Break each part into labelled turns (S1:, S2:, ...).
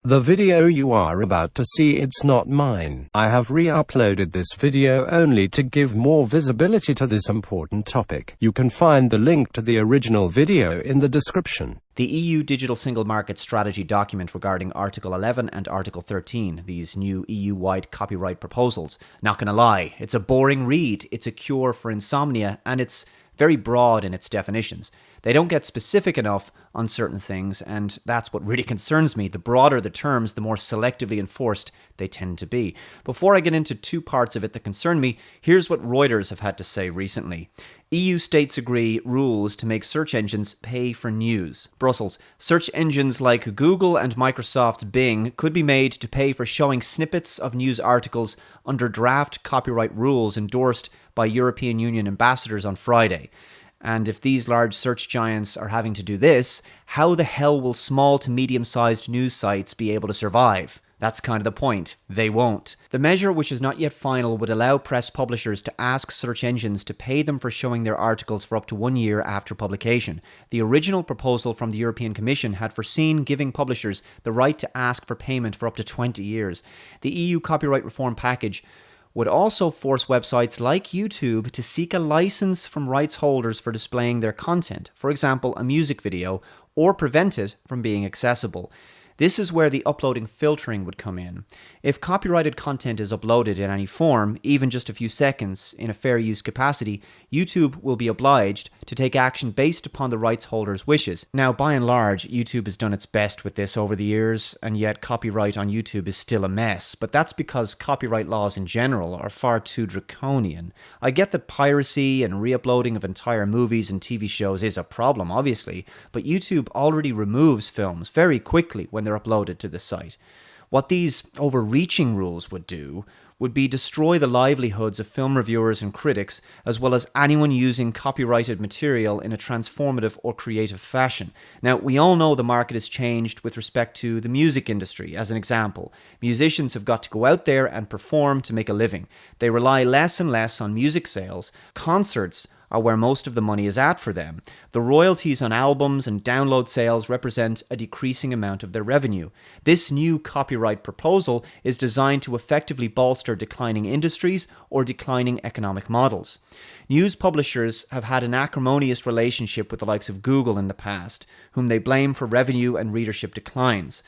S1: The video you are about to see, it's not mine. I have re-uploaded this video only to give more visibility to this important topic. You can find the link to the original video in the description.
S2: The EU Digital Single Market Strategy document regarding Article 11 and Article 13, these new EU-wide copyright proposals. Not gonna lie, it's a boring read, it's a cure for insomnia, and it's very broad in its definitions. They don't get specific enough on certain things, and that's what really concerns me. The broader the terms, the more selectively enforced they tend to be. Before I get into two parts of it that concern me, here's what Reuters have had to say recently. EU states agree rules to make search engines pay for news. Brussels. Search engines like Google and Microsoft's Bing could be made to pay for showing snippets of news articles under draft copyright rules endorsed by European Union ambassadors on Friday. And if these large search giants are having to do this, how the hell will small to medium-sized news sites be able to survive? That's kind of the point. They won't. The measure, which is not yet final, would allow press publishers to ask search engines to pay them for showing their articles for up to 1 year after publication. The original proposal from the European Commission had foreseen giving publishers the right to ask for payment for up to 20 years. The EU copyright reform package would also force websites like YouTube to seek a license from rights holders for displaying their content, for example, a music video, or prevent it from being accessible. This is where the uploading filtering would come in. If copyrighted content is uploaded in any form, even just a few seconds, in a fair use capacity, YouTube will be obliged to take action based upon the rights holder's wishes. Now, by and large, YouTube has done its best with this over the years, and yet copyright on YouTube is still a mess. But that's because copyright laws in general are far too draconian. I get that piracy and re-uploading of entire movies and TV shows is a problem, obviously, but YouTube already removes films very quickly when they're uploaded to the site. What these overreaching rules would do would be destroy the livelihoods of film reviewers and critics, as well as anyone using copyrighted material in a transformative or creative fashion. Now, we all know the market has changed with respect to the music industry, as an example. Musicians have got to go out there and perform to make a living. They rely less and less on music sales. Concerts are where most of the money is at for them. The royalties on albums and download sales represent a decreasing amount of their revenue. This new copyright proposal is designed to effectively bolster declining industries or declining economic models. News publishers have had an acrimonious relationship with the likes of Google in the past, whom they blame for revenue and readership declines.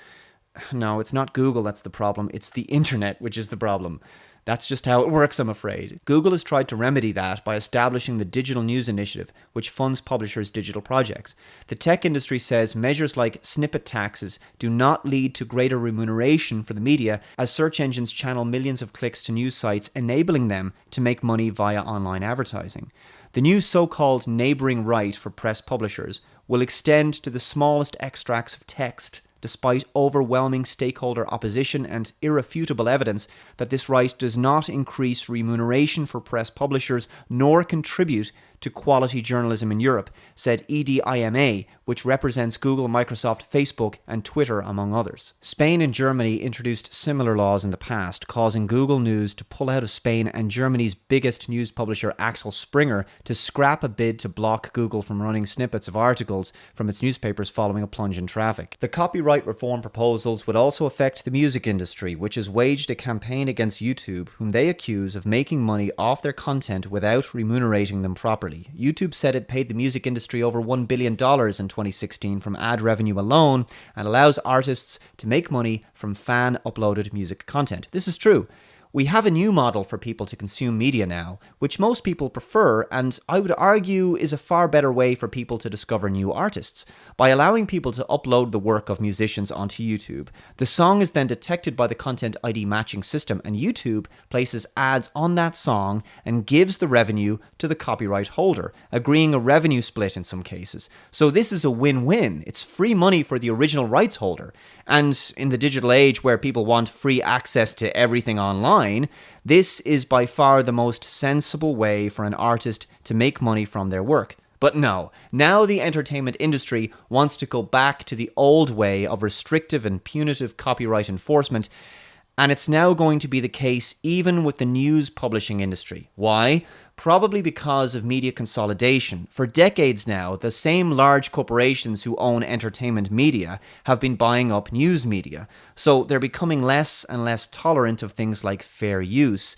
S2: No, it's not Google that's the problem, it's the internet which is the problem. That's just how it works, I'm afraid. Google has tried to remedy that by establishing the Digital News Initiative, which funds publishers' digital projects. The tech industry says measures like snippet taxes do not lead to greater remuneration for the media, as search engines channel millions of clicks to news sites, enabling them to make money via online advertising. The new so-called neighboring right for press publishers will extend to the smallest extracts of text, despite overwhelming stakeholder opposition and irrefutable evidence that this right does not increase remuneration for press publishers nor contribute to quality journalism in Europe, said EDIMA, which represents Google, Microsoft, Facebook, and Twitter, among others. Spain and Germany introduced similar laws in the past, causing Google News to pull out of Spain and Germany's biggest news publisher, Axel Springer, to scrap a bid to block Google from running snippets of articles from its newspapers following a plunge in traffic. The copyright reform proposals would also affect the music industry, which has waged a campaign against YouTube, whom they accuse of making money off their content without remunerating them properly. YouTube said it paid the music industry over $1 billion in 2016 from ad revenue alone, and allows artists to make money from fan-uploaded music content. This is true. We have a new model for people to consume media now, which most people prefer, and I would argue is a far better way for people to discover new artists. By allowing people to upload the work of musicians onto YouTube, the song is then detected by the Content ID matching system, and YouTube places ads on that song and gives the revenue to the copyright holder, agreeing a revenue split in some cases. So this is a win-win. It's free money for the original rights holder. And in the digital age where people want free access to everything online, this is by far the most sensible way for an artist to make money from their work. But no, now the entertainment industry wants to go back to the old way of restrictive and punitive copyright enforcement, And it's now going to be the case even with the news publishing industry. Why? Probably because of media consolidation. For decades now, the same large corporations who own entertainment media have been buying up news media. So they're becoming less and less tolerant of things like fair use.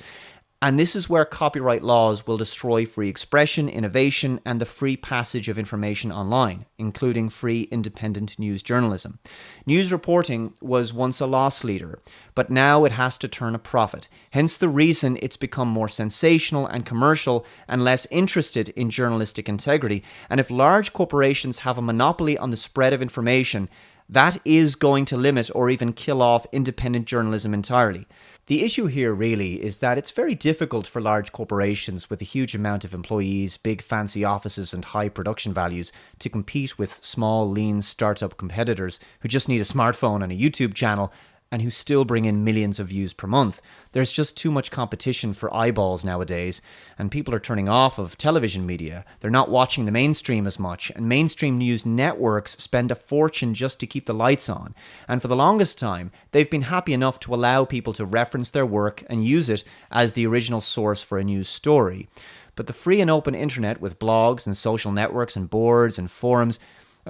S2: And this is where copyright laws will destroy free expression, innovation, and the free passage of information online, including free independent news journalism. News reporting was once a loss leader, but now it has to turn a profit. Hence the reason it's become more sensational and commercial and less interested in journalistic integrity. And if large corporations have a monopoly on the spread of information, that is going to limit or even kill off independent journalism entirely. The issue here really is that it's very difficult for large corporations with a huge amount of employees, big fancy offices and high production values to compete with small, lean startup competitors who just need a smartphone and a YouTube channel and who still bring in millions of views per month. There's just too much competition for eyeballs nowadays, and people are turning off of television media. They're not watching the mainstream as much, and mainstream news networks spend a fortune just to keep the lights on. And for the longest time, they've been happy enough to allow people to reference their work and use it as the original source for a news story. But the free and open internet with blogs and social networks and boards and forums,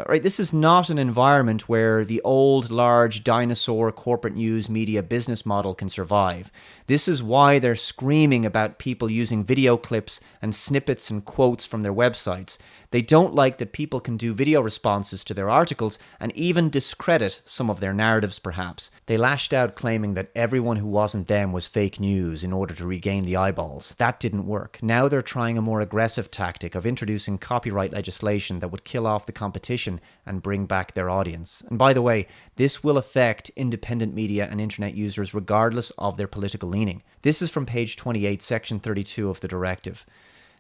S2: right, this is not an environment where the old, large, dinosaur corporate news media business model can survive. This is why they're screaming about people using video clips and snippets and quotes from their websites. They don't like that people can do video responses to their articles and even discredit some of their narratives, perhaps. They lashed out claiming that everyone who wasn't them was fake news in order to regain the eyeballs. That didn't work. Now they're trying a more aggressive tactic of introducing copyright legislation that would kill off the competition and bring back their audience. And by the way, this will affect independent media and internet users regardless of their political leaning. This is from page 28, section 32 of the directive.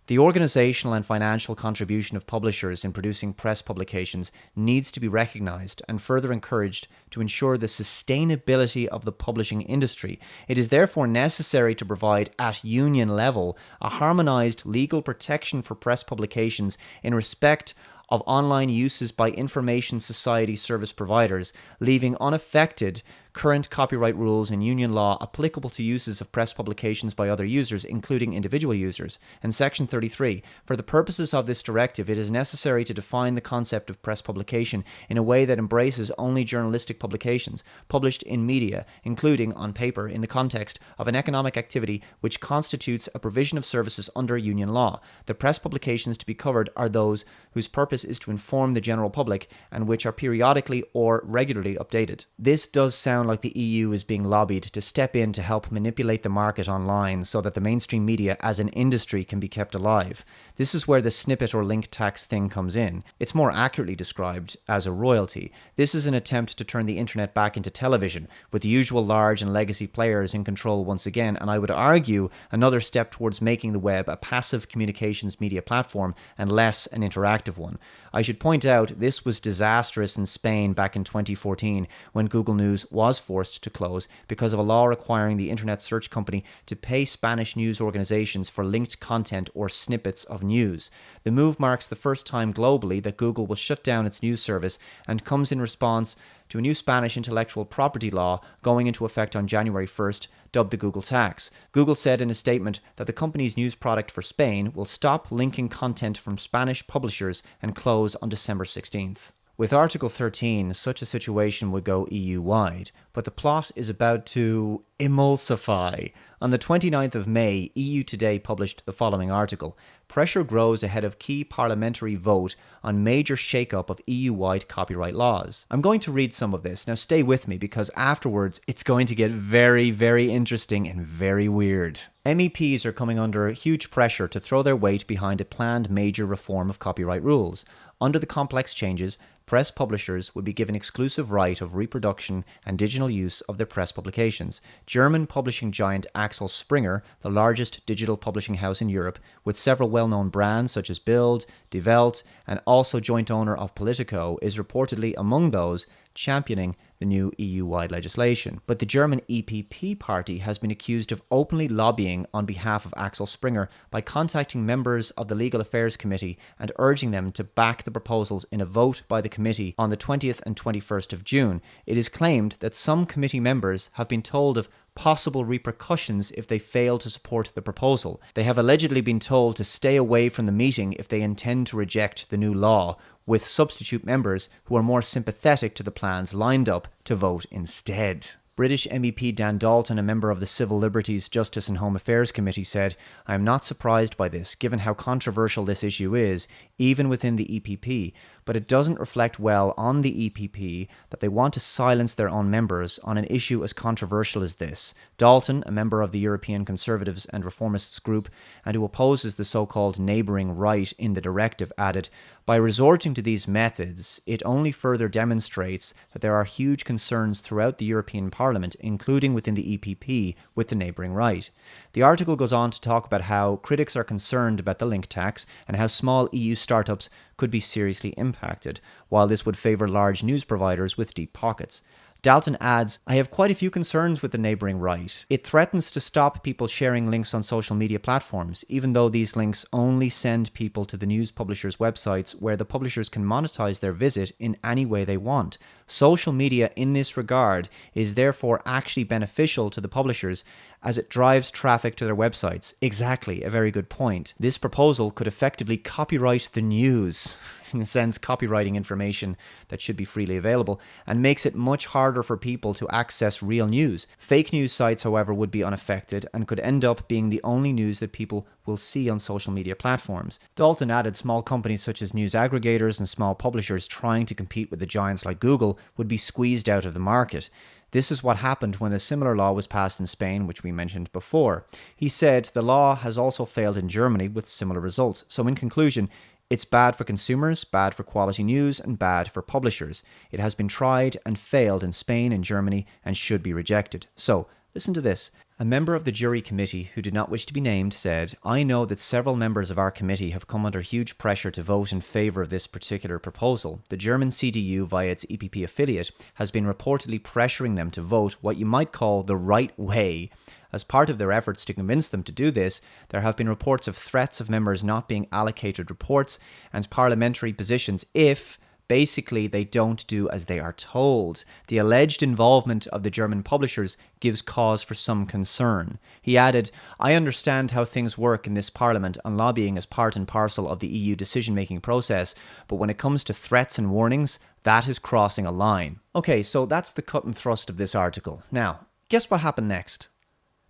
S2: The organizational and financial contribution of publishers in producing press publications needs to be recognized and further encouraged to ensure the sustainability of the publishing industry. It is therefore necessary to provide at union level a harmonized legal protection for press publications in respect of online uses by information society service providers, leaving unaffected current copyright rules and union law applicable to uses of press publications by other users, including individual users. And Section 33, for the purposes of this directive, it is necessary to define the concept of press publication in a way that embraces only journalistic publications published in media, including on paper, in the context of an economic activity which constitutes a provision of services under union law. The press publications to be covered are those whose purpose is to inform the general public and which are periodically or regularly updated. This does sound like the EU is being lobbied to step in to help manipulate the market online so that the mainstream media as an industry can be kept alive. This is where the snippet or link tax thing comes in. It's more accurately described as a royalty. This is an attempt to turn the internet back into television, with the usual large and legacy players in control once again, and I would argue another step towards making the web a passive communications media platform and less an interactive one. I should point out this was disastrous in Spain back in 2014 when Google News was forced to close because of a law requiring the internet search company to pay Spanish news organizations for linked content or snippets of news. The move marks the first time globally that Google will shut down its news service and comes in response to a new Spanish intellectual property law going into effect on January 1st, dubbed the Google tax. Google said in a statement that the company's news product for Spain will stop linking content from Spanish publishers and close on December 16th. With Article 13, such a situation would go EU-wide, but the plot is about to emulsify. On the 29th of May, EU Today published the following article. Pressure grows ahead of key parliamentary vote on major shake-up of EU-wide copyright laws. I'm going to read some of this. Now stay with me because afterwards it's going to get very, very interesting and very weird. MEPs are coming under huge pressure to throw their weight behind a planned major reform of copyright rules. Under the complex changes, press publishers would be given exclusive right of reproduction and digital use of their press publications. German publishing giant Axel Springer, the largest digital publishing house in Europe, with several well-known brands such as Bild, Die Welt, and also joint owner of Politico, is reportedly among those championing the new EU-wide legislation. But the German EPP party has been accused of openly lobbying on behalf of Axel Springer by contacting members of the Legal Affairs Committee and urging them to back the proposals in a vote by the committee on the 20th and 21st of June. It is claimed that some committee members have been told of possible repercussions if they fail to support the proposal. They have allegedly been told to stay away from the meeting if they intend to reject the new law, with substitute members who are more sympathetic to the plans lined up to vote instead. British MEP Dan Dalton, a member of the Civil Liberties, Justice and Home Affairs Committee, said, "I am not surprised by this, given how controversial this issue is, even within the EPP, but it doesn't reflect well on the EPP that they want to silence their own members on an issue as controversial as this." Dalton, a member of the European Conservatives and Reformists group and who opposes the so-called neighbouring right in the directive, added, "By resorting to these methods, it only further demonstrates that there are huge concerns throughout the European Parliament, including within the EPP, with the neighbouring right." The article goes on to talk about how critics are concerned about the link tax and how small EU startups could be seriously impacted, while this would favour large news providers with deep pockets. Dalton adds, "I have quite a few concerns with the neighbouring right. It threatens to stop people sharing links on social media platforms, even though these links only send people to the news publishers' websites where the publishers can monetize their visit in any way they want. Social media in this regard is therefore actually beneficial to the publishers as it drives traffic to their websites." Exactly, a very good point. This proposal could effectively copyright the news, in a sense copywriting information that should be freely available, and makes it much harder for people to access real news. Fake news sites, however, would be unaffected and could end up being the only news that people will see on social media platforms. Dalton added small companies such as news aggregators and small publishers trying to compete with the giants like Google would be squeezed out of the market. This is what happened when a similar law was passed in Spain, which we mentioned before. He said the law has also failed in Germany with similar results. So in conclusion, it's bad for consumers, bad for quality news, and bad for publishers. It has been tried and failed in Spain and Germany and should be rejected. So, listen to this. A member of the jury committee who did not wish to be named said, "I know that several members of our committee have come under huge pressure to vote in favour of this particular proposal. The German CDU, via its EPP affiliate, has been reportedly pressuring them to vote what you might call the right way. As part of their efforts to convince them to do this, there have been reports of threats of members not being allocated reports and parliamentary positions if basically they don't do as they are told. The alleged involvement of the German publishers gives cause for some concern." He added, "I understand how things work in this parliament and lobbying is part and parcel of the EU decision-making process, but when it comes to threats and warnings, that is crossing a line." Okay, so that's the cut and thrust of this article. Now, guess what happened next?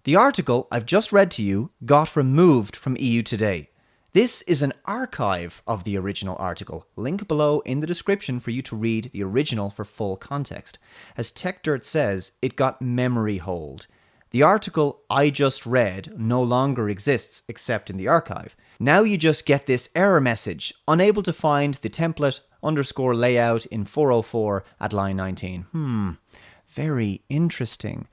S2: The article I've just read to you got removed from EU Today. This is an archive of the original article. Link below in the description for you to read the original for full context. As TechDirt says, it got memory hold. The article I just read no longer exists except in the archive. Now you just get this error message, unable to find the template _ layout in 404 at line 19. Very interesting.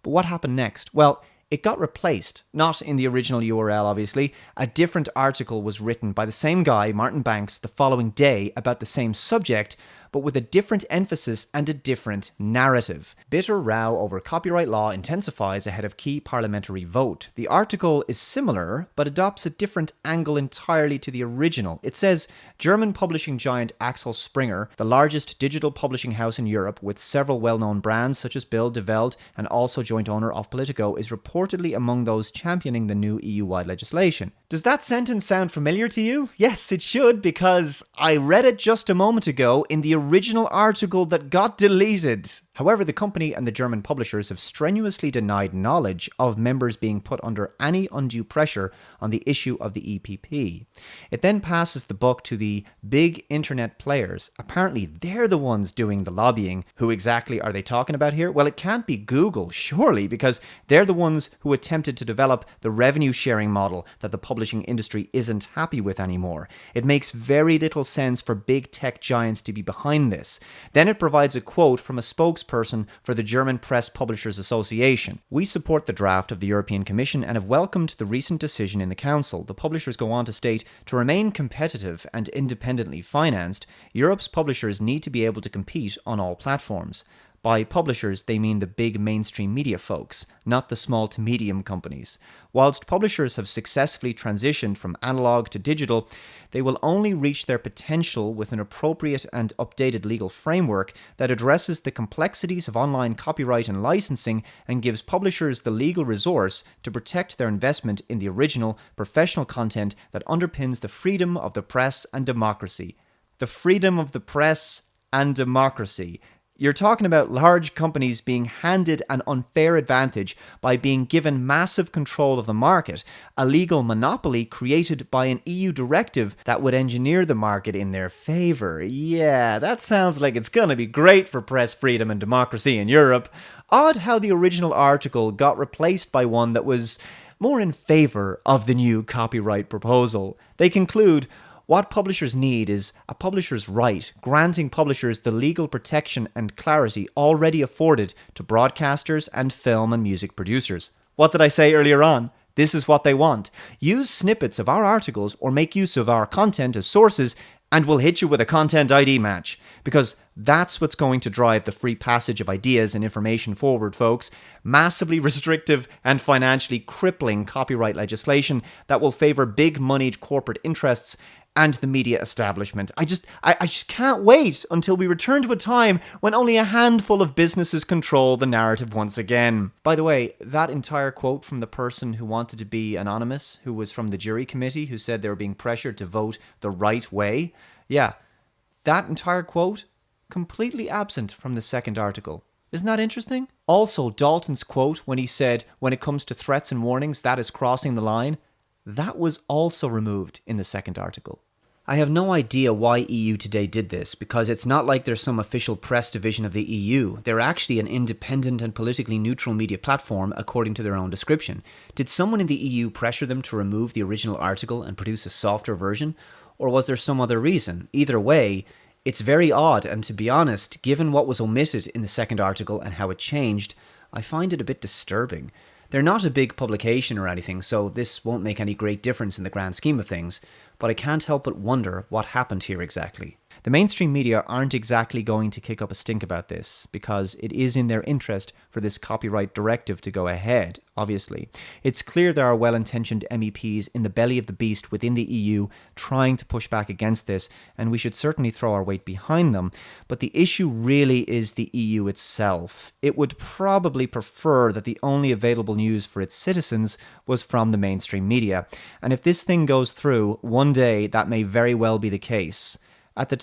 S2: But what happened next? Well, it got replaced, not in the original URL obviously. A different article was written by the same guy, Martin Banks, the following day about the same subject, but with a different emphasis and a different narrative. Bitter row over copyright law intensifies ahead of key parliamentary vote. The article is similar, but adopts a different angle entirely to the original. It says, German publishing giant Axel Springer, the largest digital publishing house in Europe with several well-known brands such as Bild, De Welt, and also joint owner of Politico, is reportedly among those championing the new EU-wide legislation. Does that sentence sound familiar to you? Yes, it should, because I read it just a moment ago in the original article that got deleted. However, the company and the German publishers have strenuously denied knowledge of members being put under any undue pressure on the issue of the EPP. It then passes the buck to the big internet players. Apparently, they're the ones doing the lobbying. Who exactly are they talking about here? Well, it can't be Google, surely, because they're the ones who attempted to develop the revenue sharing model that the publishing industry isn't happy with anymore. It makes very little sense for big tech giants to be behind this. Then it provides a quote from a spokesperson spokesperson for the German Press Publishers Association. We support the draft of the European Commission and have welcomed the recent decision in the Council. The publishers go on to state, to remain competitive and independently financed, Europe's publishers need to be able to compete on all platforms. By publishers, they mean the big mainstream media folks, not the small to medium companies. Whilst publishers have successfully transitioned from analog to digital, they will only reach their potential with an appropriate and updated legal framework that addresses the complexities of online copyright and licensing and gives publishers the legal resource to protect their investment in the original, professional content that underpins the freedom of the press and democracy. The freedom of the press and democracy. You're talking about large companies being handed an unfair advantage by being given massive control of the market, a legal monopoly created by an EU directive that would engineer the market in their favour. Yeah, that sounds like it's going to be great for press freedom and democracy in Europe. Odd how the original article got replaced by one that was more in favour of the new copyright proposal. They conclude, what publishers need is a publisher's right, granting publishers the legal protection and clarity already afforded to broadcasters and film and music producers. What did I say earlier on? This is what they want. Use snippets of our articles or make use of our content as sources and we'll hit you with a content ID match. Because that's what's going to drive the free passage of ideas and information forward, folks. Massively restrictive and financially crippling copyright legislation that will favour big-moneyed corporate interests and the media establishment. I just can't wait until we return to a time when only a handful of businesses control the narrative once again. By the way, that entire quote from the person who wanted to be anonymous, who was from the jury committee, who said they were being pressured to vote the right way, yeah, that entire quote, completely absent from the second article. Isn't that interesting? Also, Dalton's quote when he said, when it comes to threats and warnings, that is crossing the line, that was also removed in the second article. I have no idea why EU Today did this, because it's not like they're some official press division of the EU. They're actually an independent and politically neutral media platform, according to their own description. Did someone in the EU pressure them to remove the original article and produce a softer version? Or was there some other reason? Either way, it's very odd, and to be honest, given what was omitted in the second article and how it changed, I find it a bit disturbing. They're not a big publication or anything, so this won't make any great difference in the grand scheme of things, but I can't help but wonder what happened here exactly. The mainstream media aren't exactly going to kick up a stink about this, because it is in their interest for this copyright directive to go ahead, obviously. It's clear there are well-intentioned MEPs in the belly of the beast within the EU trying to push back against this, and we should certainly throw our weight behind them. But the issue really is the EU itself. It would probably prefer that the only available news for its citizens was from the mainstream media. And if this thing goes through, one day that may very well be the case. At the